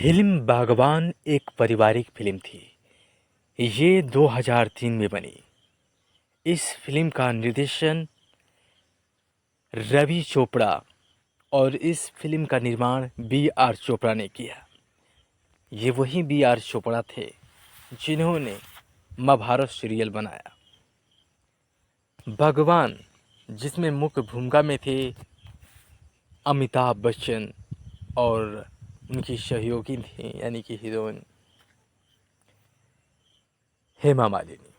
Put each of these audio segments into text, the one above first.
Film बागबान एक पारिवारिक फिल्म थी। ये 2003 में बनी। इस फिल्म का निर्देशन रवि चोपड़ा और इस फिल्म का निर्माण बी आर चोपड़ा ने किया। ये वही बी आर चोपड़ा थे जिन्होंने महाभारत सीरियल बनाया। भगवान, जिसमें मुख्य भूमिका में थे अमिताभ बच्चन और उनकी सहयोगी थी यानी कि हीरोइन हेमा मालिनी।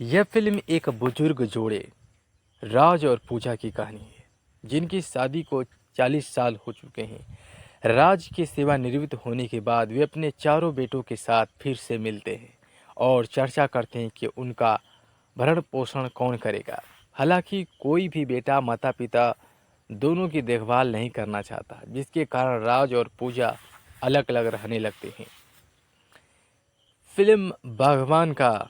यह फिल्म एक बुजुर्ग जोड़े राज और पूजा की कहानी है, जिनकी शादी को 40 साल हो चुके हैं। राज के सेवानिवृत्त होने के बाद वे अपने चारों बेटों के साथ फिर से मिलते हैं और चर्चा करते हैं कि उनका भरण पोषण कौन करेगा। हालांकि कोई भी बेटा माता पिता दोनों की देखभाल नहीं करना चाहता, जिसके कारण राज और पूजा अलग अलग रहने लगते हैं। फिल्म भगवान का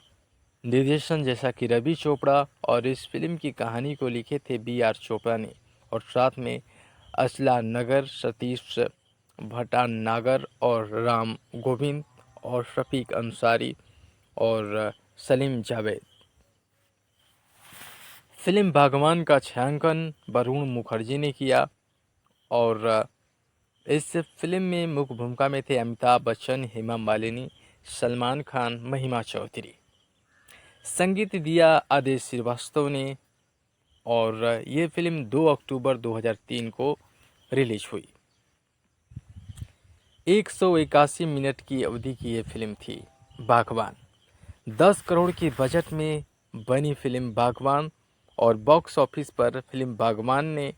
निर्देशन जैसा कि रवि चोपड़ा और इस फिल्म की कहानी को लिखे थे बी आर चोपड़ा ने, और साथ में असला नगर, सतीश भटनागर और राम गोविंद और शफीक अंसारी और सलीम जावेद। फिल्म भगवान का छायांकन वरुण मुखर्जी ने किया और इस फिल्म में मुख्य भूमिका में थे अमिताभ बच्चन, हेमा मालिनी, सलमान खान, महिमा चौधरी। संगीत दिया आदेश श्रीवास्तव ने और ये फिल्म 2 अक्टूबर 2003 को रिलीज हुई। 181 मिनट की अवधि की ये फिल्म थी बागबान। 10 करोड़ की बजट में बनी फिल्म बागबान और बॉक्स ऑफिस पर फिल्म बागबान ने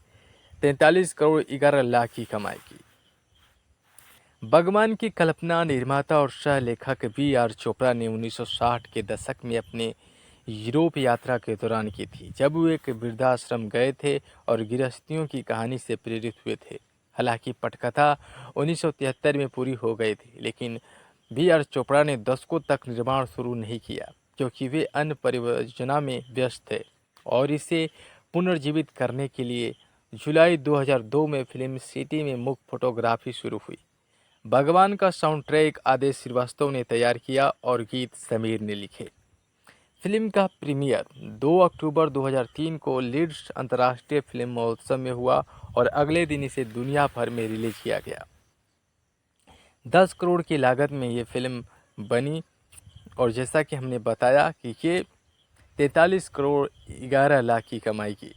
43 करोड़ 11 लाख की कमाई की। बागबान की कल्पना, निर्माता और सह लेखक बी आर चोपड़ा ने 1960 के दशक में अपने यूरोप यात्रा के दौरान की थी, जब वो एक वृद्धाश्रम गए थे और गृहस्थियों की कहानी से प्रेरित हुए थे। हालांकि पटकथा 1973 में पूरी हो गई थी, लेकिन बी आर चोपड़ा ने दशकों तक निर्माण शुरू नहीं किया क्योंकि वे अन्य परियोजना में व्यस्त थे और इसे पुनर्जीवित करने के लिए जुलाई 2002 में फिल्म सिटी में मुख्य फोटोग्राफी शुरू हुई। भगवान का साउंड ट्रैक आदेश श्रीवास्तव ने तैयार किया और गीत समीर ने लिखे। फिल्म का प्रीमियर 2 अक्टूबर 2003 को लीड्स अंतर्राष्ट्रीय फिल्म महोत्सव में हुआ और अगले दिन इसे दुनिया भर में रिलीज किया गया। 10 करोड़ की लागत में ये फिल्म बनी और जैसा कि हमने बताया कि ये 43 करोड़ 11 लाख की कमाई की।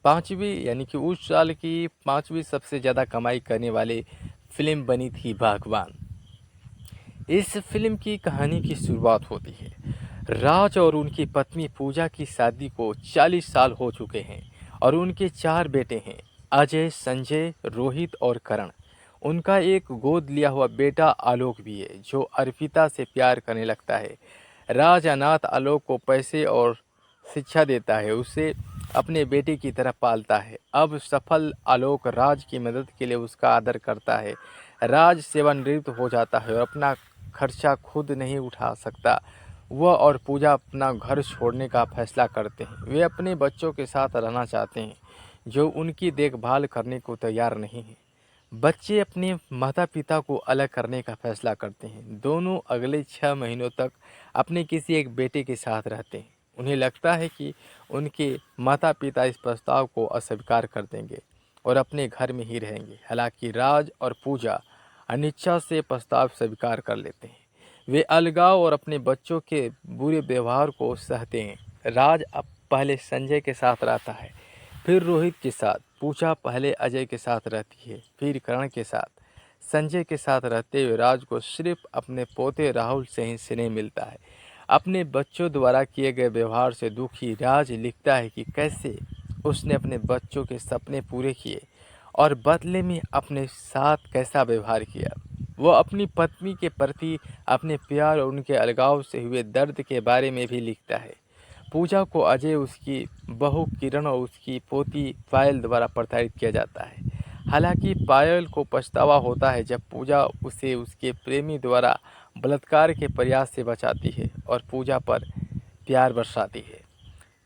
पांचवी यानी कि उस साल की पांचवी सबसे ज़्यादा कमाई करने वाली फिल्म बनी थी बागबान। इस फिल्म की कहानी की शुरुआत होती है। राज और उनकी पत्नी पूजा की शादी को 40 साल हो चुके हैं और उनके 4 बेटे हैं, अजय, संजय, रोहित और करण। उनका एक गोद लिया हुआ बेटा आलोक भी है, जो अर्पिता से प्यार करने लगता है। राज अनाथ आलोक को पैसे और शिक्षा देता है, उसे अपने बेटे की तरह पालता है। अब सफल आलोक राज की मदद के लिए उसका आदर करता है। राज सेवानिवृत्त हो जाता है और अपना खर्चा खुद नहीं उठा सकता। वह और पूजा अपना घर छोड़ने का फैसला करते हैं। वे अपने बच्चों के साथ रहना चाहते हैं, जो उनकी देखभाल करने को तैयार नहीं हैं। बच्चे अपने माता पिता को अलग करने का फैसला करते हैं। दोनों अगले 6 महीनों तक अपने किसी एक बेटे के साथ रहते हैं। उन्हें लगता है कि उनके माता पिता इस प्रस्ताव को अस्वीकार कर देंगे और अपने घर में ही रहेंगे। हालांकि राज और पूजा अनिच्छा से प्रस्ताव स्वीकार कर लेते हैं। वे अलगाव और अपने बच्चों के बुरे व्यवहार को सहते हैं। राज अब पहले संजय के साथ रहता है, फिर रोहित के साथ। पूजा पहले अजय के साथ रहती है, फिर करण के साथ। संजय के साथ रहते हुए राज को सिर्फ अपने पोते राहुल से ही स्नेह मिलता है। अपने बच्चों द्वारा किए गए व्यवहार से दुखी राज लिखता है कि कैसे उसने अपने बच्चों के सपने पूरे किए और बदले में अपने साथ कैसा व्यवहार किया। वह अपनी पत्नी के प्रति अपने प्यार और उनके अलगाव से हुए दर्द के बारे में भी लिखता है। पूजा को अजय, उसकी बहू किरण और उसकी पोती पायल द्वारा प्रताड़ित किया जाता है। हालांकि पायल को पछतावा होता है जब पूजा उसे उसके प्रेमी द्वारा बलात्कार के प्रयास से बचाती है और पूजा पर प्यार बरसाती है।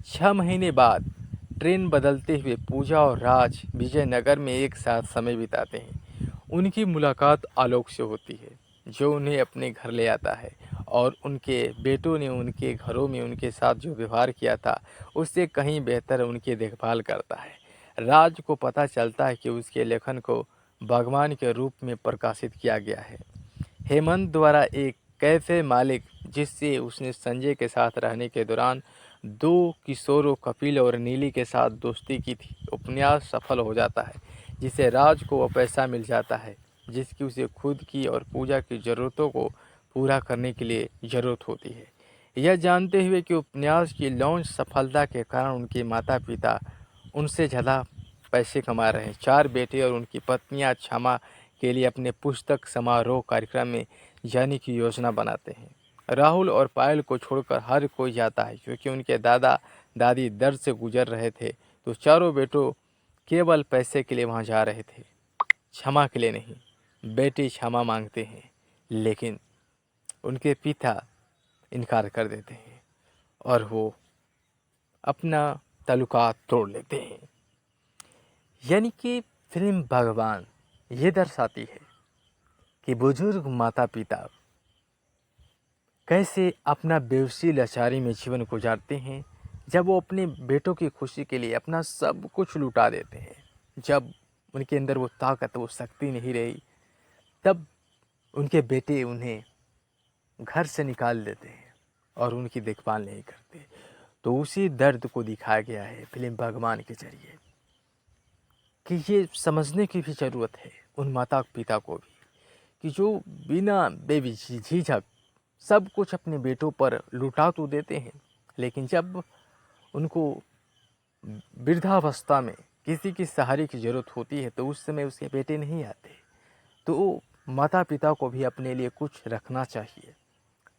6 महीने बाद ट्रेन बदलते हुए पूजा और राज विजयनगर में एक साथ समय बिताते हैं। उनकी मुलाकात आलोक से होती है, जो उन्हें अपने घर ले आता है और उनके बेटों ने उनके घरों में उनके साथ जो व्यवहार किया था, उससे कहीं बेहतर उनकी देखभाल करता है। राज को पता चलता है कि उसके लेखन को भगवान के रूप में प्रकाशित किया गया है। हेमंत द्वारा एक कैफे मालिक, जिससे उसने संजय के साथ रहने के दौरान दो किशोरों कपिल और नीली के साथ दोस्ती की थी, उपन्यास सफल हो जाता है, जिससे राज को वो पैसा मिल जाता है जिसकी उसे खुद की और पूजा की ज़रूरतों को पूरा करने के लिए ज़रूरत होती है। यह जानते हुए कि उपन्यास की लॉन्च सफलता के कारण उनके माता पिता उनसे ज़्यादा पैसे कमा रहे हैं, चार बेटे और उनकी पत्नियां क्षमा के लिए अपने पुस्तक समारोह कार्यक्रम में जाने की योजना बनाते हैं। राहुल और पायल को छोड़कर हर कोई जाता है, क्योंकि उनके दादा दादी दर्द से गुजर रहे थे, तो चारों बेटों केवल पैसे के लिए वहाँ जा रहे थे, क्षमा के लिए नहीं। बेटे क्षमा मांगते हैं, लेकिन उनके पिता इनकार कर देते हैं और वो अपना ताल्लुकात तोड़ लेते हैं। यानी कि फिल्म भगवान ये दर्शाती है कि बुजुर्ग माता पिता कैसे अपना बेवसी लाचारी में जीवन गुजारते हैं, जब वो अपने बेटों की खुशी के लिए अपना सब कुछ लुटा देते हैं। जब उनके अंदर वो ताकत, वो शक्ति नहीं रही, तब उनके बेटे उन्हें घर से निकाल देते हैं और उनकी देखभाल नहीं करते। तो उसी दर्द को दिखाया गया है फिल्म भगवान के जरिए, कि ये समझने की भी ज़रूरत है उन माता पिता को भी, कि जो बिना बेझिझक सब कुछ अपने बेटों पर लुटा तो देते हैं, लेकिन जब उनको वृद्धावस्था में किसी की सहारे की ज़रूरत होती है, तो उस समय उसके बेटे नहीं आते। तो माता पिता को भी अपने लिए कुछ रखना चाहिए,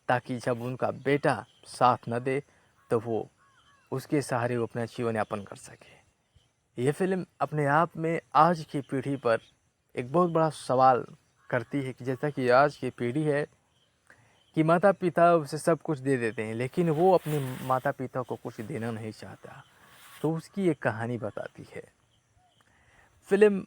ताकि जब उनका बेटा साथ न दे तो वो उसके सहारे वो अपना जीवन यापन कर सके। ये फिल्म अपने आप में आज की पीढ़ी पर एक बहुत बड़ा सवाल करती है, कि जैसा कि आज की पीढ़ी है कि माता पिता उसे सब कुछ दे देते हैं, लेकिन वो अपने माता पिता को कुछ देना नहीं चाहता। तो उसकी एक कहानी बताती है फिल्म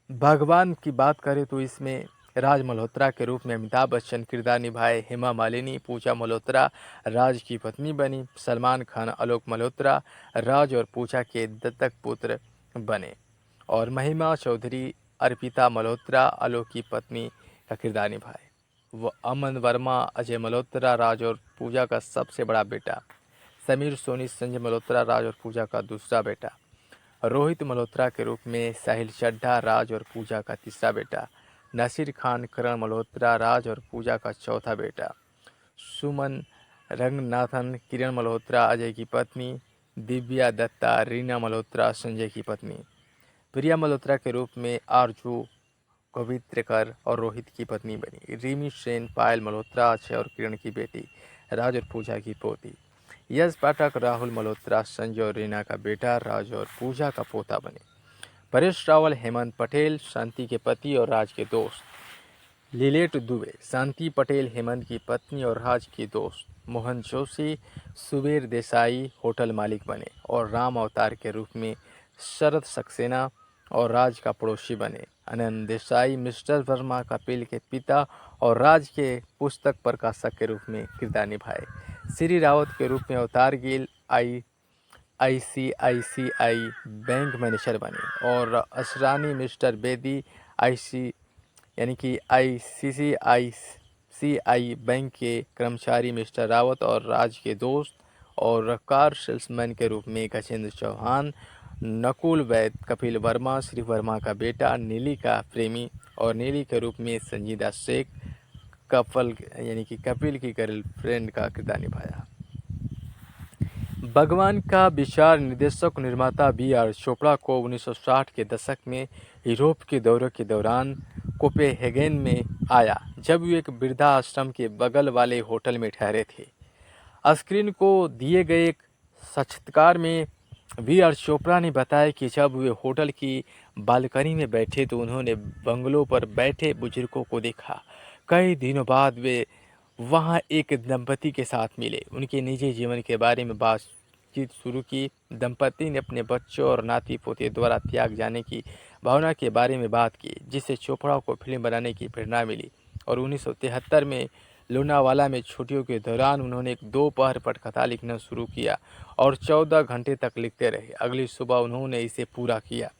भगवान की। बात करें तो इसमें राज मल्होत्रा के रूप में अमिताभ बच्चन किरदार निभाए, हेमा मालिनी पूजा मल्होत्रा राज की पत्नी बनी, सलमान खान आलोक मल्होत्रा राज और पूजा के दत्तक पुत्र बने, और महिमा चौधरी अर्पिता मल्होत्रा आलोक की पत्नी का किरदार निभाए। वो अमन वर्मा अजय मल्होत्रा राज और पूजा का सबसे बड़ा बेटा, समीर सोनी संजय मल्होत्रा राज और पूजा का दूसरा बेटा, रोहित मल्होत्रा के रूप में साहिल चड्ढा राज और पूजा का तीसरा बेटा, नासिर खान करण मल्होत्रा राज और पूजा का चौथा बेटा, सुमन रंगनाथन किरण मल्होत्रा अजय की पत्नी, दिव्या दत्ता रीना मल्होत्रा संजय की पत्नी, प्रिया मल्होत्रा के रूप में आरजू गोवित्रकर और रोहित की पत्नी बनी, रिमी सेन पायल मल्होत्रा अक्षय और किरण की बेटी, राज और पूजा की पोती, यश पाठक राहुल मल्होत्रा संजय और रीना का बेटा, राज और पूजा का पोता बने, परेश रावल हेमंत पटेल शांति के पति और राज के दोस्त, लीलेट दुबे शांति पटेल हेमंत की पत्नी और राज की दोस्त, मोहन जोशी सुबेर देसाई होटल मालिक बने, और राम अवतार के रूप में शरद सक्सेना और राज का पड़ोसी बने, आनंद देसाई मिस्टर वर्मा कपिल के पिता और राज के पुस्तक प्रकाशक के रूप में किरदार निभाए, श्री रावत के रूप में अवतार गिल ICICI बैंक मैनेजर बने, और असरानी मिस्टर बेदी यानी कि ICICI बैंक के कर्मचारी मिस्टर रावत और राज के दोस्त, और कार सेल्समैन के रूप में गजेंद्र चौहान, नकुल वैद कपिल वर्मा श्री वर्मा का बेटा, नीली का प्रेमी, और नीली के रूप में संजीदा शेख यानी कि कपिल की गर्लफ्रेंड का किरदार निभाया। भगवान का विचार निर्देशक निर्माता BR चोपड़ा को 1960 के दशक में यूरोप के दौरे के दौरान कोपेनहेगन में आया, जब वे एक वृद्धाश्रम के बगल वाले होटल में ठहरे थे। स्क्रीन को दिए गए एक साक्षात्कार में BR चोपड़ा ने बताया कि जब वे होटल की बालकनी में बैठे तो उन्होंने बंगलों पर बैठे बुजुर्गों को देखा। कई दिनों बाद वे वहां एक दंपति के साथ मिले, उनके निजी जीवन के बारे में बातचीत गीत शुरू की। दंपति ने अपने बच्चों और नाती पोते द्वारा त्याग जाने की भावना के बारे में बात की, जिससे चोपड़ा को फिल्म बनाने की प्रेरणा मिली। और 1973 में लोनावाला में छुट्टियों के दौरान उन्होंने एक दोपहर पटकथा लिखना शुरू किया और 14 घंटे तक लिखते रहे। अगली सुबह उन्होंने इसे पूरा किया।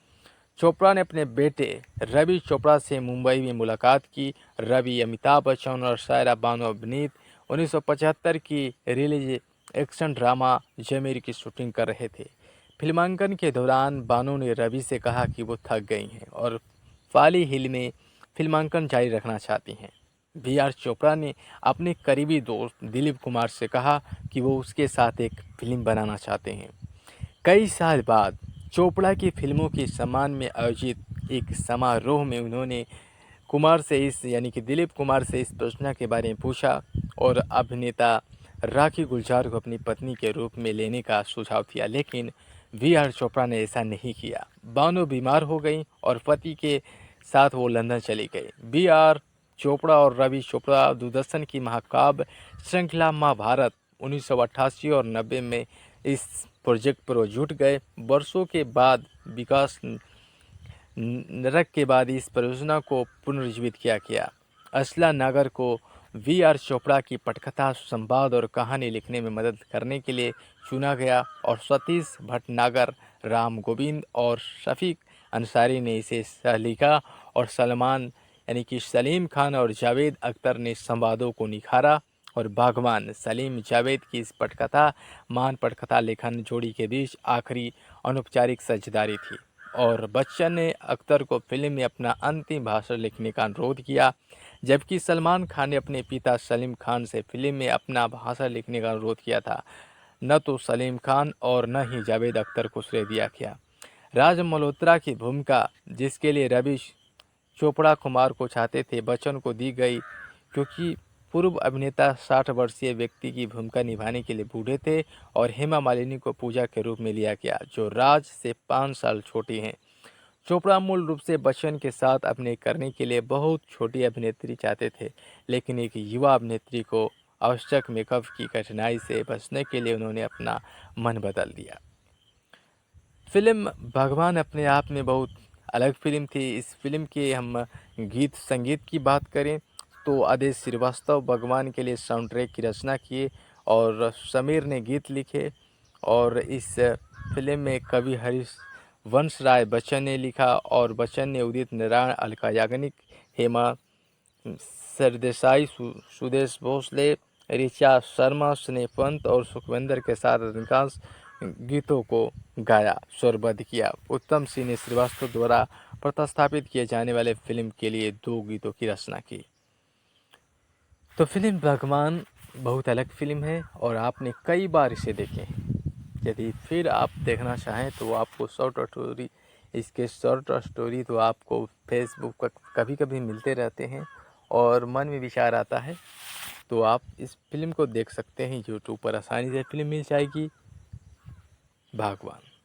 चोपड़ा ने अपने बेटे रवि चोपड़ा से मुंबई में मुलाकात की। रवि अमिताभ बच्चन और सायरा बानो अभिनीत 1975 की रिलीज एक्शन ड्रामा जमीर की शूटिंग कर रहे थे। फिल्मांकन के दौरान बानो ने रवि से कहा कि वो थक गई हैं और फाली हिल में फिल्मांकन जारी रखना चाहती हैं। बी.आर. चोपड़ा ने अपने करीबी दोस्त दिलीप कुमार से कहा कि वो उसके साथ एक फिल्म बनाना चाहते हैं। कई साल बाद चोपड़ा की फिल्मों के सम्मान में आयोजित एक समारोह में उन्होंने कुमार से दिलीप कुमार से इस योजना के बारे में पूछा और अभिनेता राखी गुलजार को अपनी पत्नी के रूप में लेने का सुझाव दिया, लेकिन बी.आर. चोपड़ा ने ऐसा नहीं किया। बानो बीमार हो गई और पति के साथ वो लंदन चली गई। बी.आर. चोपड़ा और रवि चोपड़ा दूरदर्शन की महाकाव्य श्रृंखला महाभारत 1988 और 90 में इस प्रोजेक्ट पर वो जुट गए। वर्षों के बाद विकास नरक के बाद इस परियोजना को पुनर्जीवित किया गया। असला नागर को बी.आर. चोपड़ा की पटकथा, संवाद और कहानी लिखने में मदद करने के लिए चुना गया और सतीश भटनागर, राम गोविंद और शफीक अंसारी ने इसे सह लिखा और सलीम खान और जावेद अख्तर ने संवादों को निखारा। और बागवान सलीम जावेद की इस पटकथा मान पटकथा लेखन जोड़ी के बीच आखिरी अनौपचारिक साझेदारी थी और बच्चन ने अख्तर को फिल्म में अपना अंतिम भाषण लिखने का अनुरोध किया, जबकि सलमान खान ने अपने पिता सलीम खान से फिल्म में अपना भाषण लिखने का अनुरोध किया था। न तो सलीम खान और न ही जावेद अख्तर को श्रेय दिया गया। राज मल्होत्रा की भूमिका, जिसके लिए रवि चोपड़ा कुमार को चाहते थे, बच्चन को दी गई क्योंकि पूर्व अभिनेता 60 वर्षीय व्यक्ति की भूमिका निभाने के लिए बूढ़े थे और हेमा मालिनी को पूजा के रूप में लिया गया, जो राज से 5 साल छोटी हैं। चोपड़ा मूल रूप से बच्चन के साथ अभिनय करने के लिए बहुत छोटी अभिनेत्री चाहते थे, लेकिन एक युवा अभिनेत्री को आवश्यक मेकअप की कठिनाई से बचने के लिए उन्होंने अपना मन बदल दिया। फिल्म भगवान अपने आप में बहुत अलग फिल्म थी। इस फिल्म के हम संगीत की बात करें तो आदेश श्रीवास्तव भगवान के लिए साउंड ट्रैक की रचना किए और समीर ने गीत लिखे और इस फिल्म में कवि हरिवंश राय बच्चन ने लिखा और बच्चन ने उदित नारायण, अलका याग्निक, हेमा सरदेसाई, सुदेश भोसले, ऋचा शर्मा, स्नेह पंत और सुखविंदर के साथ अधिकांश गीतों को गाया, स्वरबद्ध किया। उत्तम सिंह ने श्रीवास्तव द्वारा प्रतिस्थापित किए जाने वाले फिल्म के लिए 2 गीतों की रचना की। तो फिल्म भगवान बहुत अलग फिल्म है और आपने कई बार इसे देखे। यदि फिर आप देखना चाहें तो आपको शॉर्ट स्टोरी तो आपको फेसबुक पर कभी-कभी मिलते रहते हैं और मन में विचार आता है तो आप इस फिल्म को देख सकते हैं। यूट्यूब पर आसानी से फिल्म मिल जाएगी। भगवान।